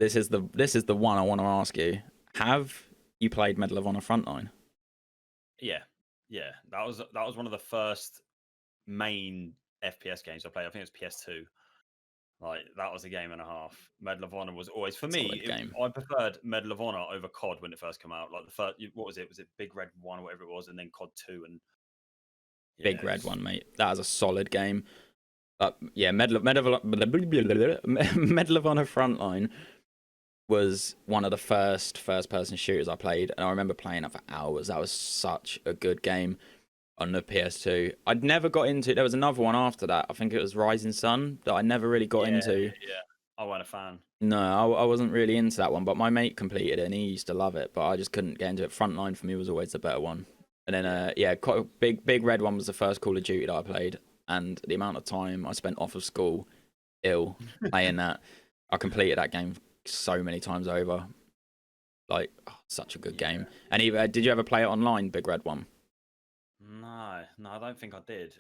this is the one I want to ask you. Have you played Medal of Honor Frontline? Yeah, yeah. That was one of the first main FPS games I played. I think it was PS2. Like that was a game and a half. Medal of Honor was always for me. Solid game. I preferred Medal of Honor over COD when it first came out. Like the first, what was it? Was it Big Red One or whatever it was, and then COD 2, and yeah, Big it Red was, one, mate. That is a solid game. Yeah, Medal of Honor Frontline was one of the first-person shooters I played, and I remember playing it for hours. That was such a good game on the PS2. I'd never got into. There was another one after that. I think it was Rising Sun that I never really got yeah, into. yeah. I wasn't a fan. No, I wasn't really into that one, but my mate completed it and he used to love it, but I just couldn't get into it. Frontline for me was always the better one. And then, yeah, quite a big red one was the first Call of Duty that I played, and the amount of time I spent off of school ill playing that, I completed that game so many times over. Like, oh, such a good game. And did you ever play it online, Big Red one? No, I don't think I did.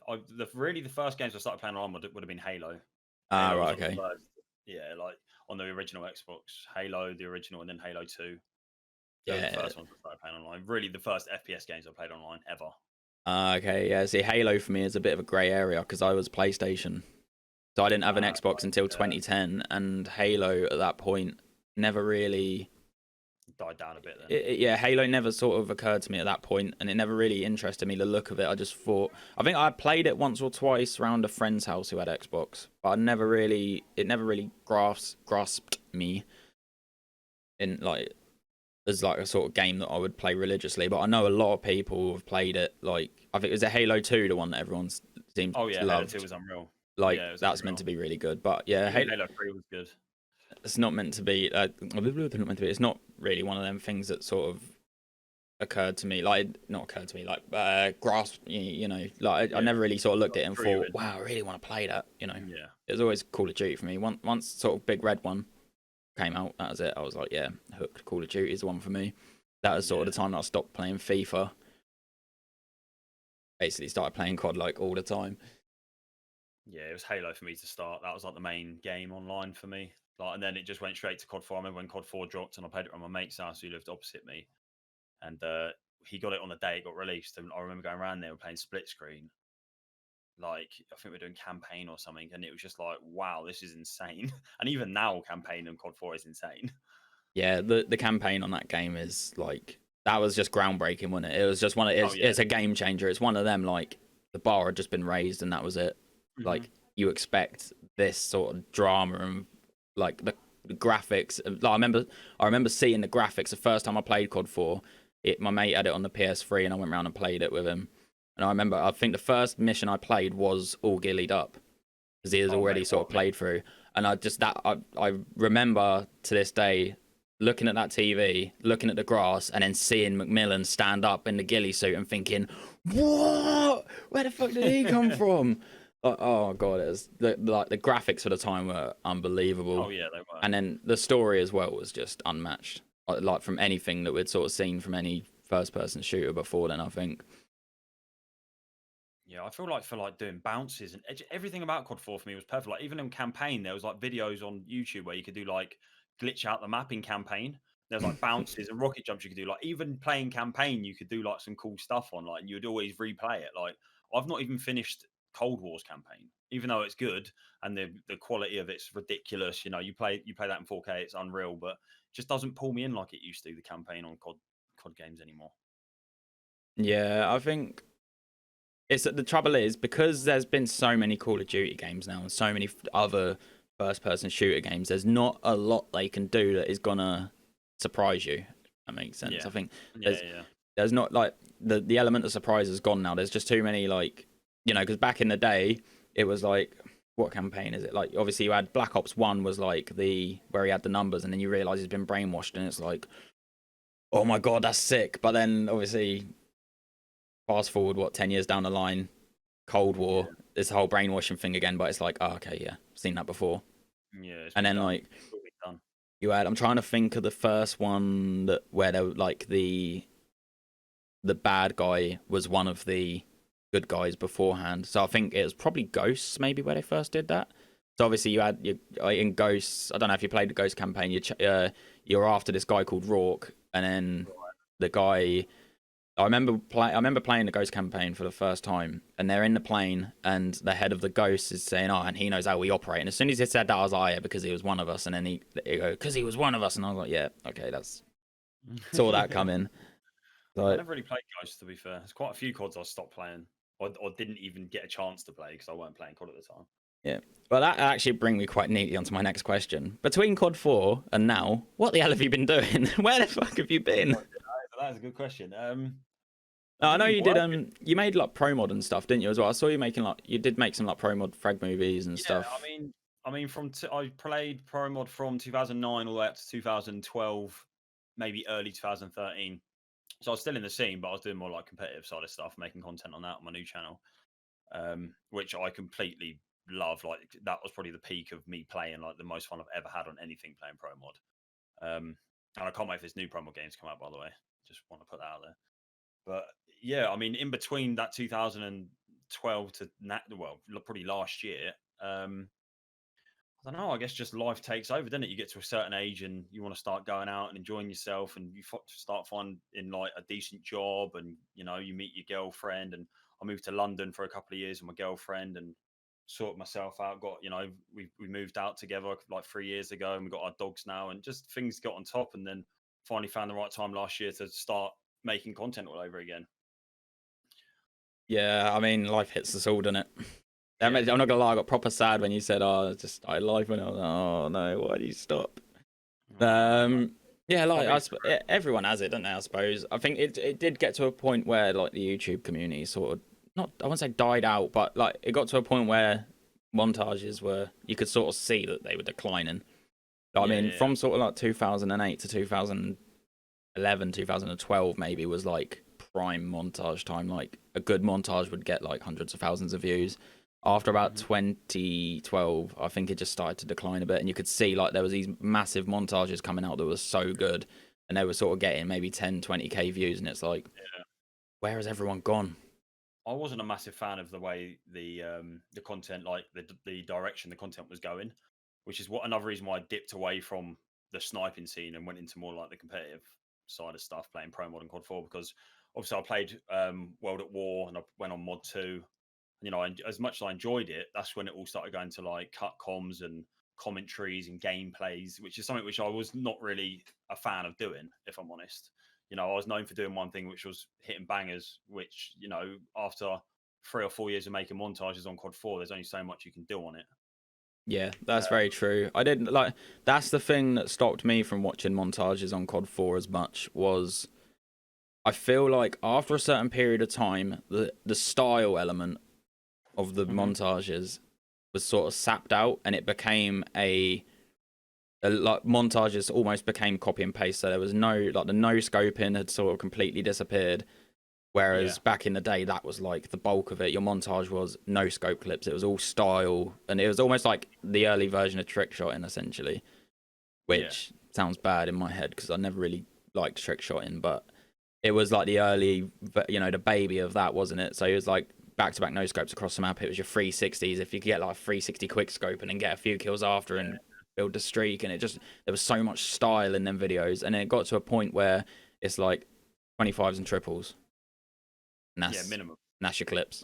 Really the first games I started playing online would have been Halo. Ah, Halo was right, on the okay. first, yeah, like on the original Xbox, Halo, the original, and then Halo 2. Those were the Yeah. first ones I started playing online. Really, the first FPS games I played online ever. Okay, yeah. See, Halo for me is a bit of a grey area because I was PlayStation. So I didn't have an Xbox until 2010, and Halo at that point never really Died down a bit then. yeah, Halo never sort of occurred to me at that point, and it never really interested me, the look of it. I just thought, I think I played it once or twice around a friend's house who had Xbox, but it never really grasped me in like as like a sort of game that I would play religiously. But I know a lot of people have played it. Like I think it was a Halo 2, the one that everyone seemed Oh yeah, to Halo love. 2 was unreal. Like Yeah, it was that's unreal. meant to be really good, but yeah, Even Halo 3 was good. it's not meant to be. It's not really one of them things that sort of occurred to me. Like not occurred to me. Like grasp. You know. Like I never really sort of looked at it and thought, wow, I really want to play that. You know. Yeah. It was always Call of Duty for me. Once sort of Big Red one came out, that was it. I was like, yeah, hooked. Call of Duty is the one for me. That was sort of the time that I stopped playing FIFA. Basically, started playing COD like all the time. Yeah, it was Halo for me to start. That was like the main game online for me. Like, and then it just went straight to COD 4. I remember when COD 4 dropped, and I played it on my mate's house who lived opposite me, and he got it on the day it got released. And I remember going around there and playing split screen. Like I think we're doing campaign or something, and it was just like, wow, this is insane. And even now, campaign in COD 4 is insane. Yeah, the campaign on that game is like that was just groundbreaking, wasn't it? It was just one of it's a game changer. It's one of them like the bar had just been raised and that was it. Like you expect this sort of drama and like the graphics. Like, I remember seeing the graphics the first time I played COD 4. My mate had it on the PS3 and I went around and played it with him. And I think the first mission I played was all gillied up because he has already sort of played through. And I remember to this day looking at that TV, looking at the grass, and then seeing Macmillan stand up in the ghillie suit and thinking, "What? Where the fuck did he come from?" Like, oh god, it was the graphics for the time were unbelievable. Oh yeah, they were. And then the story as well was just unmatched. Like from anything that we'd sort of seen from any first-person shooter before then, I think. Yeah, I feel like for like doing bounces and everything about COD 4 for me was perfect. Like even in campaign, there was like videos on YouTube where you could do like glitch out the map in campaign. There's like bounces and rocket jumps you could do. Like even playing campaign, you could do like some cool stuff on. Like and you'd always replay it. Like I've not even finished Cold War's campaign, even though it's good and the quality of it's ridiculous. You know, you play that in 4K, it's unreal, but it just doesn't pull me in like it used to. The campaign on COD games anymore. Yeah, I think it's the trouble is because there's been so many Call of Duty games now and so many other first-person shooter games. There's not a lot they can do that is gonna surprise you. If that makes sense. Yeah. I think Yeah. there's not like the element of surprise is gone now. There's just too many like because back in the day it was like what campaign is it like? Obviously you had Black Ops 1 was like where he had the numbers and then you realise he's been brainwashed and it's like, oh my god, that's sick. But then obviously fast forward 10 years down the line, Cold War, this whole brainwashing thing again, but it's like, oh, okay, yeah, seen that before. Yeah. And then like you had, I'm trying to think of the first one where they were like the bad guy was one of the good guys beforehand. So I think it was probably Ghosts maybe where they first did that. So obviously you had in Ghosts. I don't know if you played the Ghost campaign. You're after this guy called Rourke, and then the guy. I remember playing the Ghost campaign for the first time, and they're in the plane, and the head of the Ghost is saying, "Oh, and he knows how we operate." And as soon as he said that, I was like, "Yeah, because he was one of us." And then he go, "Because he was one of us," and I was like, "Yeah, okay, saw that coming." I Like, never really played Ghosts, to be fair. There's quite a few CODs I stopped playing, or didn't even get a chance to play because I weren't playing COD at the time. yeah. Well, that actually brings me quite neatly onto my next question. Between COD 4 and now, what the hell have you been doing? Where the fuck have you been? That is a good question. I know you did. You made like pro mod and stuff, didn't you? As well. I saw you making you did make some like pro mod frag movies and stuff. I mean, I played pro mod from 2009 all the way up to 2012, maybe early 2013. So I was still in the scene, but I was doing more like competitive side of stuff, making content on that on my new channel, which I completely love. Like that was probably the peak of me playing, like the most fun I've ever had on anything playing pro mod. And I can't wait for this new pro mod games to come out, by the way. Just want to put that out there. But yeah, I mean, in between that 2012 to probably last year, I don't know. I guess just life takes over, doesn't it? You get to a certain age and you want to start going out and enjoying yourself, and you start finding like a decent job, and you meet your girlfriend. And I moved to London for a couple of years with my girlfriend and sorted myself out. We moved out together like 3 years ago, and we got our dogs now, and just things got on top, and then finally found the right time last year to start making content all over again. Yeah, I mean, life hits us all, doesn't it? I'm not gonna lie, I got proper sad when you said, "Oh, just started life," and I was like, "Oh no, why do you stop?" Yeah, like everyone has it, don't they? I suppose. I think it did get to a point where like the YouTube community sort of I won't say died out, but like it got to a point where montages you could sort of see that they were declining. I mean, from sort of like 2008 to 2011, 2012 maybe was like prime montage time. Like a good montage would get like hundreds of thousands of views. After about 2012, I think it just started to decline a bit, and you could see like there was these massive montages coming out that were so good, and they were sort of getting maybe 10, 20k views, and it's like, where has everyone gone? I wasn't a massive fan of the way the content, like the direction the content was going, which is another reason why I dipped away from the sniping scene and went into more like the competitive side of stuff, playing Pro Mod and COD 4, because obviously I played World at War and I went on Mod 2. As much as I enjoyed it, that's when it all started going to like cut comms and commentaries and gameplays, which is something which I was not really a fan of doing, if I'm honest. I was known for doing one thing, which was hitting bangers, which, after 3 or 4 years of making montages on COD 4, there's only so much you can do on it. Yeah, that's very true. I didn't like that's the thing that stopped me from watching montages on COD 4 as much was I feel like after a certain period of time, the style element of the montages was sort of sapped out, and it became like montages almost became copy and paste. So there was the no scoping had sort of completely disappeared. Whereas back in the day, that was like the bulk of it. Your montage was no scope clips. It was all style, and it was almost like the early version of trick shotting, essentially. Which sounds bad in my head because I never really liked trick shotting, but it was like the early, the baby of that, wasn't it? So it was like back-to-back no scopes across the map. It was your 360s. If you could get like a 360 quick scope and then get a few kills after and build the streak, and there was so much style in them videos, and it got to a point where it's like 25s and triples. And that's minimum. And that's your clips.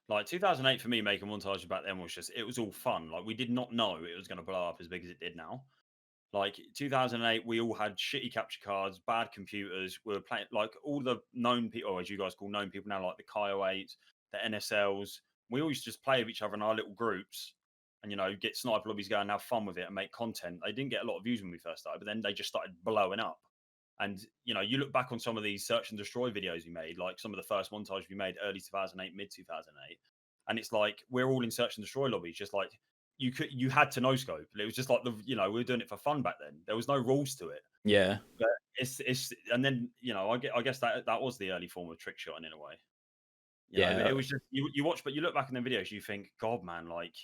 Like 2008 for me, making montage back then it was all fun. Like we did not know it was going to blow up as big as it did now. Like 2008, we all had shitty capture cards, bad computers. We were playing like all the known people, or as you guys call known people now, like the KO8s, the NSLs. We all used to just play with each other in our little groups and, get sniper lobbies going and have fun with it and make content. They didn't get a lot of views when we first started, but then they just started blowing up. And, you look back on some of these search and destroy videos we made, like some of the first montage we made early 2008, mid 2008. And it's like, we're all in search and destroy lobbies, just like, you had to no scope. It was just like we were doing it for fun back then. There was no rules to it. Yeah. But and then I guess that was the early form of trick shotting in a way. It was just you watch, but you look back in the videos, you think, God, man, like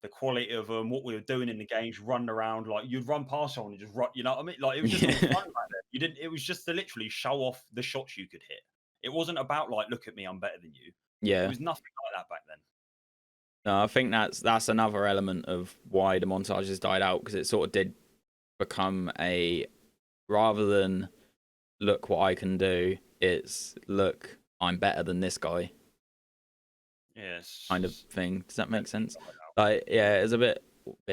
the quality of what we were doing in the games, running around, like you'd run past someone and just run. You know what I mean? Like it was just fun back then. You didn't. It was just to literally show off the shots you could hit. It wasn't about like, look at me, I'm better than you. Yeah. It was nothing like that back then. No, I think that's another element of why the montages died out, because it sort of did become a, rather than look what I can do, it's look, I'm better than this guy. Yes. Kind of thing. Does that make sense? Like, yeah, it's a bit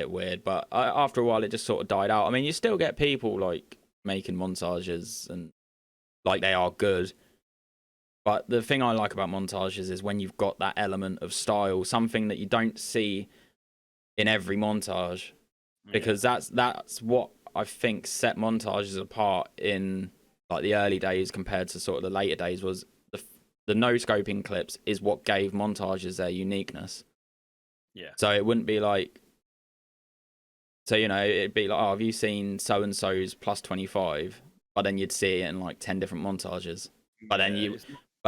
weird, but after a while, it just sort of died out. I mean, you still get people like making montages and like they are good, but the thing I like about montages is when you've got that element of style, something that you don't see in every montage, because that's what I think set montages apart in like the early days compared to sort of the later days, was the no scoping clips is what gave montages their uniqueness. Yeah. So it wouldn't be like, so you know, it'd be like, oh, have you seen so and so's plus 25? But then you'd see it in like 10 different montages. But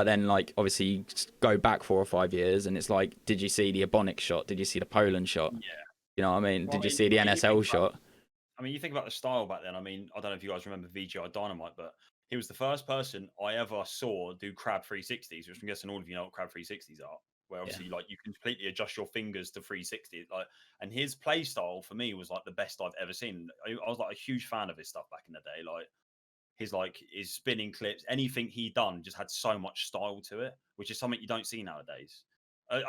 then like obviously you go back 4 or 5 years and it's like, did you see the Ebonics shot? Did you see the Poland shot? Yeah. You know what I mean? Well, Did you see the NSL shot? I mean, you think about the style back then. I mean, I don't know if you guys remember VGI Dynamite, but he was the first person I ever saw do crab 360s, which I'm guessing all of you know what crab 360s are. Where obviously, like, you can completely adjust your fingers to 360. Like, and his play style for me was like the best I've ever seen. I was like a huge fan of his stuff back in the day. Like his spinning clips, anything he done just had so much style to it, which is something you don't see nowadays.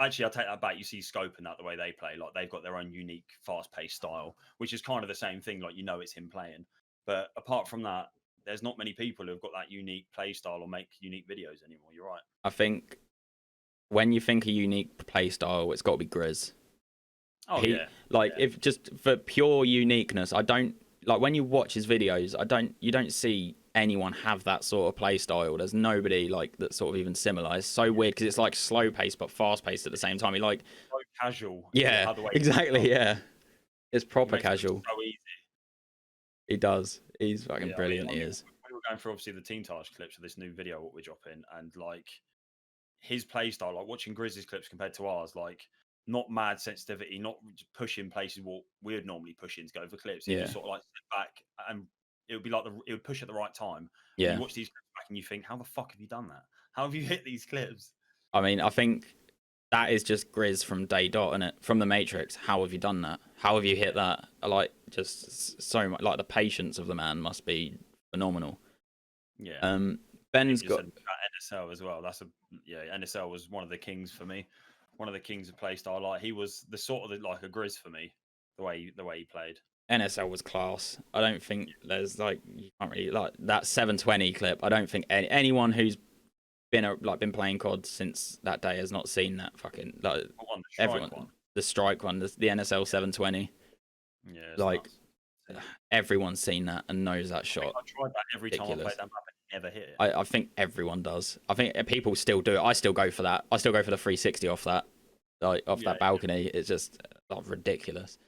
Actually, I take that back. You see Scope and that the way they play, like they've got their own unique, fast-paced style, which is kind of the same thing. Like, you know, it's him playing. But apart from that, there's not many people who've got that unique play style or make unique videos anymore. You're right. I think when you think a unique play style, it's got to be Grizz. Oh yeah. Like, if just for pure uniqueness, I don't like when you watch his videos. You don't see anyone have that sort of play style. There's nobody like that's sort of even similar. It's so weird because it's like slow paced but fast paced at the same time. He like so casual. Yeah, exactly. Yeah, it's proper casual. So easy. He does. He's fucking brilliant. He is. We were going through obviously the Team Task clips of this new video what we're dropping, and like his play style, like watching Grizz's clips compared to ours, like not mad sensitivity, not pushing places what we would normally push in to go for clips. He just sort of like sit back and it would be like it would push at the right time. Yeah. You watch these clips back and you think, how the fuck have you done that? How have you hit these clips? I mean, I think that is just Grizz from day dot, isn't it? From the Matrix. How have you done that? How have you hit that? Like, just so much. Like, the patience of the man must be phenomenal. Yeah. Ben's got NSL as well. NSL was one of the kings for me. One of the kings of play style. Like, he was the sort of like a Grizz for me. The way he played. NSL was class. I don't think there's like, you can't really like that 720 clip. I don't think anyone who's been playing COD since that day has not seen that fucking like everyone. The strike one, the NSL 720. Yeah, like everyone's seen that and knows that shot. I tried that every time I played that map and never hit it. I think everyone does. I think people still do it. I still go for that. I still go for the 360 off that, like off that balcony. It's just ridiculous.